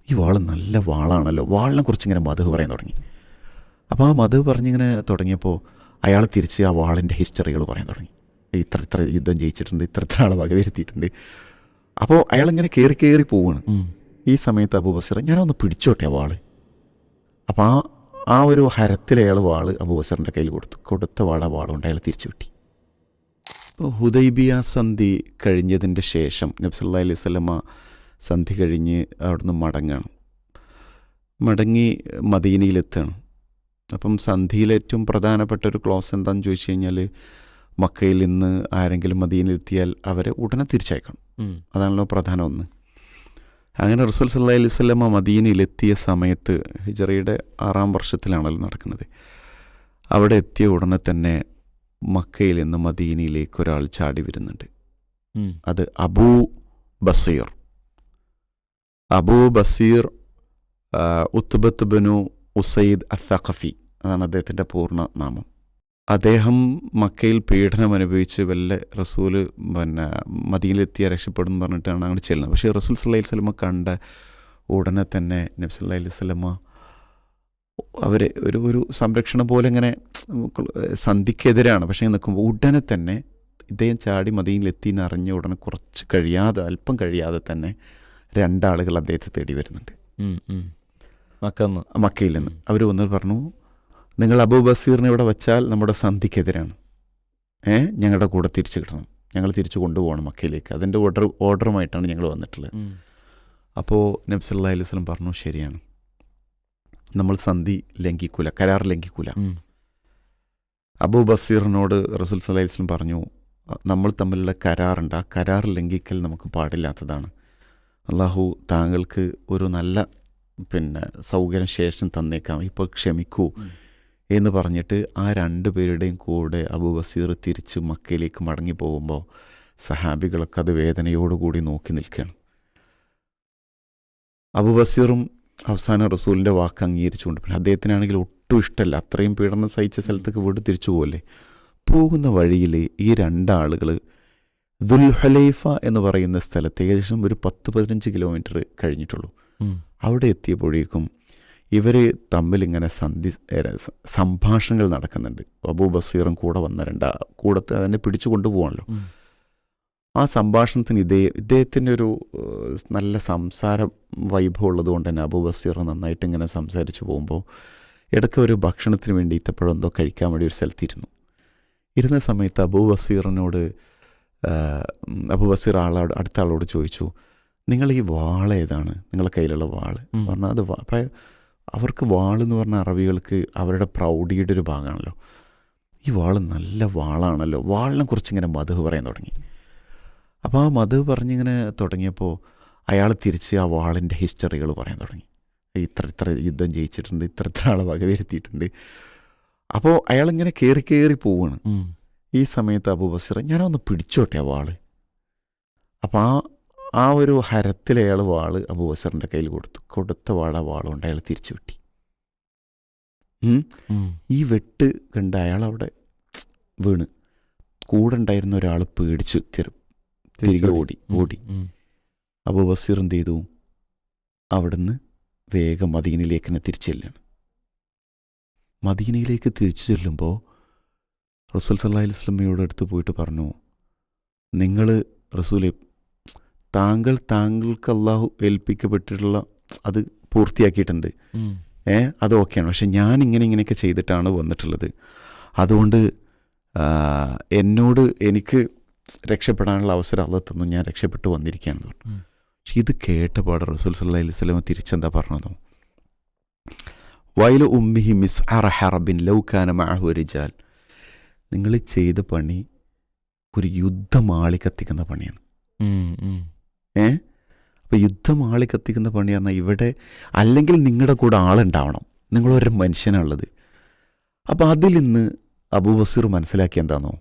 ഈ വാള് നല്ല വാളാണല്ലോ, വാളിനെ കുറിച്ചിങ്ങനെ മധു പറയാൻ തുടങ്ങി. അപ്പോൾ ആ മധു പറഞ്ഞിങ്ങനെ തുടങ്ങിയപ്പോൾ അയാൾ തിരിച്ച് ആ വാളിൻ്റെ ഹിസ്റ്ററികൾ പറയാൻ തുടങ്ങി. ഇത്ര യുദ്ധം ജയിച്ചിട്ടുണ്ട്, ഇത്ര ആളെ വകവരുത്തിയിട്ടുണ്ട്. അപ്പോൾ അയാളിങ്ങനെ കയറി പോവുകയാണ്. ഈ സമയത്ത് അബൂബക്കർ ഞാനൊന്ന് പിടിച്ചോട്ടെ ആ വാള്. അപ്പോൾ ആ ഒരു ഹരത്തിൽ അയാൾ വാള് അബൂബക്കറിൻ്റെ കയ്യിൽ കൊടുത്ത വാളുകൊണ്ട് അയാൾ തിരിച്ചു കിട്ടി. ഹുദൈബിയ സന്ധി കഴിഞ്ഞതിൻ്റെ ശേഷം നബി സല്ലല്ലാഹു അലൈഹി വസല്ലമ സന്ധി കഴിഞ്ഞ് അവിടുന്ന് മടങ്ങി മദീനയിലെത്തുകയാണ്. അപ്പം സന്ധിയിൽ ഏറ്റവും പ്രധാനപ്പെട്ട ഒരു ക്ലോസ് എന്താണെന്ന് ചോദിച്ചു കഴിഞ്ഞാൽ, മക്കയിൽ നിന്ന് ആരെങ്കിലും മദീനയിലെത്തിയാൽ അവരെ ഉടനെ തിരിച്ചയക്കണം. അതാണല്ലോ പ്രധാനം ഒന്ന്. അങ്ങനെ റസൂൽ സല്ലല്ലാഹു അലൈഹി വസല്ലമ മദീനയിലെത്തിയ സമയത്ത്, ഹിജറയുടെ 6-ാം വർഷത്തിലാണല്ലോ നടക്കുന്നത്, അവിടെ എത്തിയ ഉടനെ തന്നെ മക്കയിൽ നിന്ന് മദീനയിലേക്ക് ഒരാൾ ചാടി വരുന്നുണ്ട്. അത് അബൂ ബസീർ ഉത്ബത്ത് ബിനു ഉസൈദ് അസ്സഖഫി, അതാണ് അദ്ദേഹത്തിൻ്റെ പൂർണ്ണ നാമം. അദ്ദേഹം മക്കയിൽ പീഡനം അനുഭവിച്ച് റസൂല് മദീനയിലെത്തിയാൽ രക്ഷപ്പെടും എന്ന് പറഞ്ഞിട്ടാണ് അങ്ങോട്ട് ചെല്ലുന്നത്. പക്ഷേ റസൂൽ സല്ലല്ലാഹു അലൈഹി വസല്ലമ കണ്ട ഉടനെ തന്നെ നബി സല്ലല്ലാഹു അലൈഹി വസല്ലമ അവരെ ഒരു സംരക്ഷണം പോലെ ഇങ്ങനെ സന്ധിക്കെതിരാണ്. പക്ഷേ നിൽക്കുമ്പോൾ ഉടനെ തന്നെ ഇദ്ദേഹം ചാടി മദീനയിലെത്തി എന്ന് അറിഞ്ഞ ഉടനെ അല്പം കഴിയാതെ തന്നെ 2 ആളുകൾ അദ്ദേഹത്തെ തേടി വരുന്നുണ്ട് മക്കയിൽ നിന്ന്. അവർ വന്നിട്ട് പറഞ്ഞു, നിങ്ങൾ അബൂ ബസീറിനെ ഇവിടെ വെച്ചാൽ നമ്മുടെ സന്ധിക്കെതിരാണ്, ഞങ്ങളുടെ കൂടെ തിരിച്ചു കിട്ടണം, ഞങ്ങൾ തിരിച്ചു കൊണ്ടുപോകണം മക്കയിലേക്ക്. അതിൻ്റെ ഓർഡറുമായിട്ടാണ് ഞങ്ങൾ വന്നിട്ടുള്ളത്. അപ്പോൾ നബി സല്ലല്ലാഹു അലൈഹി വസല്ലം പറഞ്ഞു, ശരിയാണ്, നമ്മൾ കരാർ ലംഘിക്കൂല. അബൂ ബസീറിനോട് റസൂൽ സല്ലല്ലാഹു അലൈഹി വസല്ലം പറഞ്ഞു, നമ്മൾ തമ്മിലുള്ള കരാറുണ്ട്, ആ കരാർ ലംഘിക്കൽ നമുക്ക് പാടില്ലാത്തതാണ്. അള്ളാഹു താങ്കൾക്ക് ഒരു നല്ല സൗകര്യം ശേഷം തന്നേക്കാം, ഇപ്പോൾ ക്ഷമിക്കൂ എന്ന് പറഞ്ഞിട്ട് ആ 2 പേരുടെയും കൂടെ അബൂ ബസീർ തിരിച്ച് മക്കയിലേക്ക് മടങ്ങി പോകുമ്പോൾ സഹാബികളൊക്കെ അത് വേദനയോടുകൂടി നോക്കി നിൽക്കുകയാണ്. അബൂ ബസീറും അവസാനം റസൂലിൻ്റെ വാക്ക് അംഗീകരിച്ചുകൊണ്ട്, പിന്നെ അദ്ദേഹത്തിനാണെങ്കിൽ ഒട്ടും ഇഷ്ടമല്ല, അത്രയും പീഡനം സഹിച്ച സ്ഥലത്തേക്ക് വീട് തിരിച്ചു പോകല്ലേ. പോകുന്ന വഴിയിൽ ഈ 2 ആളുകൾ ദുൽഹുലൈഫ എന്ന് പറയുന്ന സ്ഥലത്ത് ഏകദേശം ഒരു 10-15 കിലോമീറ്റർ കഴിഞ്ഞിട്ടുള്ളൂ. അവിടെ എത്തിയപ്പോഴേക്കും ഇവർ തമ്മിലിങ്ങനെ സംഭാഷണങ്ങൾ നടക്കുന്നുണ്ട്. അബൂ ബസീറും കൂടെ വന്ന കൂടത്തെ അതിനെ പിടിച്ചു കൊണ്ടുപോകണല്ലോ. ആ സംഭാഷണത്തിന് ഇദ്ദേഹത്തിൻ്റെ ഒരു നല്ല സംസാര വൈഭവം ഉള്ളതുകൊണ്ട് തന്നെ അബൂ ബസീർ നന്നായിട്ട് ഇങ്ങനെ സംസാരിച്ച് പോകുമ്പോൾ ഇടയ്ക്ക് ഒരു ഭക്ഷണത്തിന് വേണ്ടി ഈത്തപ്പഴം എന്തോ കഴിക്കാൻ വേണ്ടി ഒരു സ്ഥലത്തിരുന്നു. ഇരുന്ന സമയത്ത് അബൂ ബസീർ അടുത്ത ആളോട് ചോദിച്ചു, നിങ്ങൾ ഈ വാൾ ഏതാണ്, നിങ്ങളുടെ കയ്യിലുള്ള വാള് പറഞ്ഞാൽ അത് അപ്പം അവർക്ക് വാളെന്ന് പറഞ്ഞാൽ അറബികൾക്ക് അവരുടെ പ്രൗഢിയുടെ ഒരു ഭാഗമാണല്ലോ. ഈ വാള് നല്ല വാളാണല്ലോ, വാളിനെ കുറിച്ചിങ്ങനെ മധു പറയാൻ തുടങ്ങി. അപ്പോൾ ആ മധു പറഞ്ഞിങ്ങനെ തുടങ്ങിയപ്പോൾ അയാൾ തിരിച്ച് ആ വാളിൻ്റെ ഹിസ്റ്ററികൾ പറയാൻ തുടങ്ങി. ഇത്ര യുദ്ധം ജയിച്ചിട്ടുണ്ട്, ഇത്ര ആളെ വകവരുത്തിയിട്ടുണ്ട്. അപ്പോൾ അയാളിങ്ങനെ കയറി പോവുകയാണ്. ഈ സമയത്ത് അബൂബക്കർ ഞാനൊന്ന് പിടിച്ചോട്ടെ ആ വാള്. അപ്പോൾ ആ ഒരു ഹരത്തിൽ അയാൾ വാള് അബൂബക്കറിൻ്റെ കയ്യിൽ കൊടുത്ത വാളുകൊണ്ട് അയാൾ തിരിച്ചു വെട്ടി. ഈ വെട്ട് കണ്ട് അയാൾ അവിടെ വീണ്. കൂടെ ഉണ്ടായിരുന്ന ഒരാൾ പേടിച്ചു തിരികെ ഓടി. അബൂബക്കർ എന്ത് ചെയ്തു, അവിടുന്ന് വേഗം മദീനയിലേക്ക് തന്നെ തിരിച്ചു ചെല്ലുകയാണ്. മദീനയിലേക്ക് തിരിച്ചു ചെല്ലുമ്പോൾ റസൂൽ സല്ലല്ലാഹു അലൈഹി വസല്ലമയോട് അടുത്ത് പോയിട്ട് പറഞ്ഞു, നിങ്ങൾ റസൂലെ, താങ്കൾക്ക് അള്ളാഹു ഏൽപ്പിക്കപ്പെട്ടിട്ടുള്ള അത് പൂർത്തിയാക്കിയിട്ടുണ്ട്, അത് ഓക്കെയാണ്. പക്ഷെ ഞാൻ ഇങ്ങനെയൊക്കെ ചെയ്തിട്ടാണ് വന്നിട്ടുള്ളത്. അതുകൊണ്ട് എനിക്ക് രക്ഷപ്പെടാനുള്ള അവസരം അള്ളാഹു തന്നു, ഞാൻ രക്ഷപ്പെട്ടു വന്നിരിക്കുകയാണെന്ന് പറഞ്ഞു. പക്ഷെ ഇത് കേട്ടപാട് റസൂൽ സല്ലല്ലാഹു അലൈഹി വസല്ലം തിരിച്ചെന്താ പറഞ്ഞതോ, വൈല ഉമ്മിഹി മിസ്അറ ഹറബിൻ ലൗ കാന മഅഹു റിജാൽ, നിങ്ങൾ ചെയ്ത പണി ഒരു യുദ്ധമാളി കത്തിക്കുന്ന പണിയാണ്. അപ്പോൾ യുദ്ധമാളി കത്തിക്കുന്ന പണി പറഞ്ഞാൽ ഇവിടെ അല്ലെങ്കിൽ നിങ്ങളുടെ കൂടെ ആളുണ്ടാവണം, നിങ്ങളൊരു മനുഷ്യനാണുള്ളത്. അപ്പോൾ അതിൽ നിന്ന് അബൂ ബസീർ മനസ്സിലാക്കി എന്താണോ,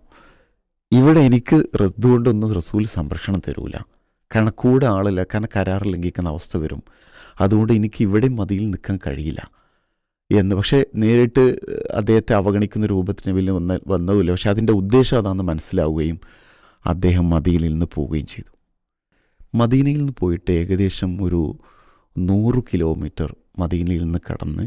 ഇവിടെ എനിക്ക് ഇതുകൊണ്ടൊന്നും റസൂൽ സംരക്ഷണം തരൂല, കാരണം കൂടെ ആളില്ല, കാരണം കരാർ ലംഘിക്കുന്ന അവസ്ഥ വരും, അതുകൊണ്ട് എനിക്ക് ഇവിടെ മതിയിൽ നിൽക്കാൻ കഴിയില്ല എന്ന്. പക്ഷേ നേരിട്ട് അദ്ദേഹത്തെ അവഗണിക്കുന്ന രൂപത്തിന് വലിയ വന്നതുമില്ല. പക്ഷെ അതിൻ്റെ ഉദ്ദേശം അതാണെന്ന് മനസ്സിലാവുകയും അദ്ദേഹം മദീനയിൽ നിന്ന് പോവുകയും ചെയ്തു. മദീനയിൽ നിന്ന് പോയിട്ട് ഏകദേശം ഒരു 100 കിലോമീറ്റർ മദീനയിൽ നിന്ന് കടന്ന്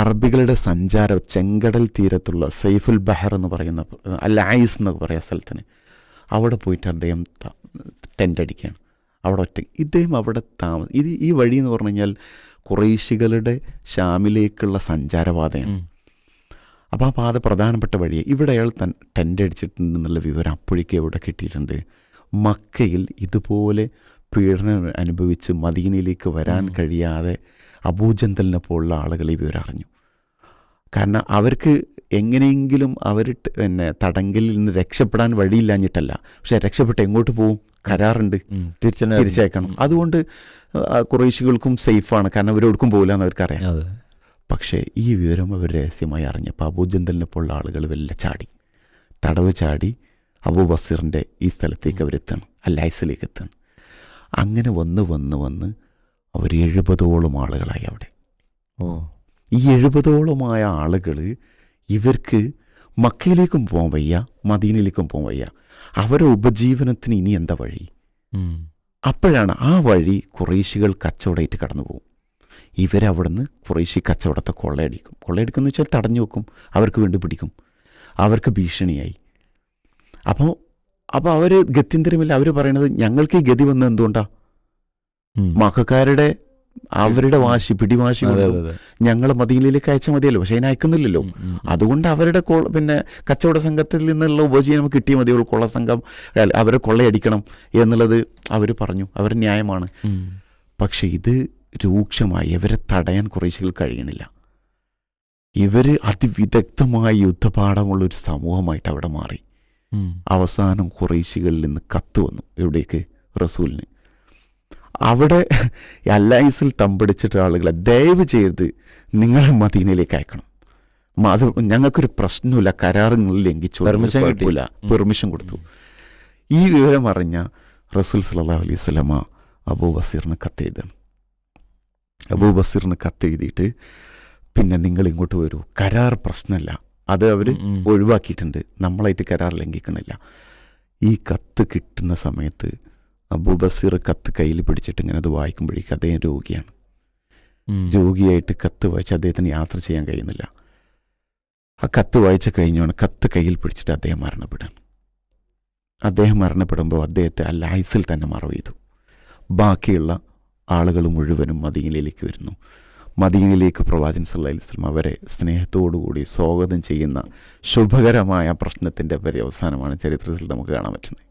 അറബികളുടെ സഞ്ചാര ചെങ്കടൽ തീരത്തുള്ള സൈഫുൽ ബഹർ എന്ന് പറയുന്ന അൽ ഐസ് എന്ന് പറയുന്ന സ്ഥലത്തിന് അവിടെ പോയിട്ട് അദ്ദേഹം ടെൻ്റ് അടിക്കുകയാണ്. അവിടെ ഇദ്ദേഹം അവിടെ ഈ വഴി എന്ന് പറഞ്ഞു കഴിഞ്ഞാൽ ഖുറൈശികളുടെ ഷാമിലേക്കുള്ള സഞ്ചാരപാതയാണ്. അപ്പോൾ ആ പാത പ്രധാനപ്പെട്ട വഴിയാണ്. ഇവിടെ അയാൾ ടെൻ്റ് അടിച്ചിട്ടുണ്ടെന്നുള്ള വിവരം അപ്പോഴേക്കും എവിടെ കിട്ടിയിട്ടുണ്ട്? മക്കയിൽ ഇതുപോലെ പീഡനം അനുഭവിച്ച് മദീനയിലേക്ക് വരാൻ കഴിയാതെ അബൂജന്തലിനെ പോലുള്ള ആളുകൾ ഈ വിവരം അറിഞ്ഞു. കാരണം അവർക്ക് എങ്ങനെയെങ്കിലും അവർ തടങ്കലിൽ നിന്ന് രക്ഷപ്പെടാൻ വഴിയില്ലാഞ്ഞിട്ടല്ല, പക്ഷെ രക്ഷപ്പെട്ട് എങ്ങോട്ട് പോവും? കരാറുണ്ട്, തിരിച്ചയക്കണം. അതുകൊണ്ട് ഖുറൈശികൾക്കും സേഫാണ്, കാരണം അവരെവിടേക്കും പോകില്ല എന്ന് അവർക്കറിയാം. പക്ഷേ ഈ വിവരം അവർ രഹസ്യമായി അറിഞ്ഞപ്പോൾ അബൂജന്തലിനെ പോലുള്ള ആളുകൾ വല്ല ചാടി, തടവ് ചാടി അബൂ ബസീറിൻ്റെ ഈ സ്ഥലത്തേക്ക് അവരെത്തണം, അല്ലൈസിലേക്ക് എത്തണം. അങ്ങനെ വന്ന് അവർ 70ഓളം ആളുകളായി അവിടെ. ഈ 70ഓളമായ ആളുകൾ ഇവർക്ക് മക്കയിലേക്കും പോകാൻ വയ്യ, മദീനയിലേക്കും പോകാൻ വയ്യ. അവരുടെ ഉപജീവനത്തിന് ഇനി എന്താ വഴി? അപ്പോഴാണ് ആ വഴി ഖുറൈശികൾ കച്ചവടമായിട്ട് കടന്നു പോകും. ഇവരവിടുന്ന് ഖുറൈശി കച്ചവടത്തെ കൊള്ളയടിക്കുമെന്ന് വെച്ചാൽ തടഞ്ഞു വെക്കും, അവർക്ക് വേണ്ടി പിടിക്കും, അവർക്ക് ഭീഷണിയായി. അപ്പോൾ അവർ ഗത്യന്തരമില്ല. അവർ പറയണത് ഞങ്ങൾക്ക് ഈ ഗതി വന്നത് എന്തുകൊണ്ടാണ്? മക്കാരുടെ അവരുടെ പിടിവാശി കൊണ്ട് ഞങ്ങൾ മദീനയിലേക്ക് അയച്ചാൽ മതിയല്ലോ, പക്ഷെ അതിനെ അയക്കുന്നില്ലല്ലോ. അതുകൊണ്ട് അവരുടെ കച്ചവട സംഘത്തിൽ നിന്നുള്ള ഉപജീവനം കിട്ടിയ മതിയുള്ളൂ. കൊള്ള സംഘം അവരെ കൊള്ളയടിക്കണം എന്നുള്ളത് അവർ പറഞ്ഞു, അവർ ന്യായമാണ്. പക്ഷെ ഇത് രൂക്ഷമായി ഇവരെ തടയാൻ ഖുറൈശികൾ കഴിയണില്ല. ഇവർ അതിവിദഗ്ധമായ യുദ്ധപാഠമുള്ളൊരു സമൂഹമായിട്ട് അവിടെ മാറി. അവസാനം ഖുറൈശികളിൽ നിന്ന് കത്ത് വന്നു. എവിടേക്ക്? റസൂലിന്. അവിടെ അല്ലൈസിൽ തമ്പടിച്ചിട്ട് ആളുകളെ ദയവ് ചെയ്ത് നിങ്ങൾ മദീനയിലേക്ക് അയക്കണം, അത് ഞങ്ങൾക്കൊരു പ്രശ്നമില്ല, കരാറുകൾ ലംഘിച്ചു, പെർമിഷൻ കൊടുത്തു. ഈ വിവരം അറിഞ്ഞ റസൂൽ സല്ലല്ലാഹു അലൈഹി വസല്ലമ അബൂ ബസീറിന് കത്തെഴുതാണ്. അബൂ ബസീറിന് കത്തെഴുതിയിട്ട് പിന്നെ നിങ്ങൾ ഇങ്ങോട്ട് വരൂ, കരാർ പ്രശ്നമല്ല, അത് അവർ ഒഴിവാക്കിയിട്ടുണ്ട്, നമ്മളായിട്ട് കരാർ ലംഘിക്കണില്ല. ഈ കത്ത് കിട്ടുന്ന സമയത്ത് അബൂ ബസീർ കത്ത് കയ്യിൽ പിടിച്ചിട്ട് ഇങ്ങനെ അത് വായിക്കുമ്പോഴേക്കും അദ്ദേഹം രോഗിയാണ്. രോഗിയായിട്ട് കത്ത് വായിച്ച് അദ്ദേഹത്തിന് യാത്ര ചെയ്യാൻ കഴിയുന്നില്ല. ആ കത്ത് വായിച്ച കഴിഞ്ഞാണ് കത്ത് കയ്യിൽ പിടിച്ചിട്ട് അദ്ദേഹം മരണപ്പെടാൻ. അദ്ദേഹം മരണപ്പെടുമ്പോൾ അദ്ദേഹത്തെ അല്ലൈസിൽ തന്നെ മറവ് ചെയ്തു. ബാക്കിയുള്ള ആളുകൾ മുഴുവനും മദീനയിലേക്ക് വരുന്നു. മദീനയിലേക്ക് പ്രവാചകൻ സല്ലല്ലാഹു അലൈഹി വസല്ലം അവരെ സ്നേഹത്തോടുകൂടി സ്വാഗതം ചെയ്യുന്ന ശുഭകരമായ പ്രശ്നത്തിൻ്റെ പര്യവസാനമാണ് ചരിത്രത്തിൽ നമുക്ക് കാണാൻ പറ്റുന്നത്.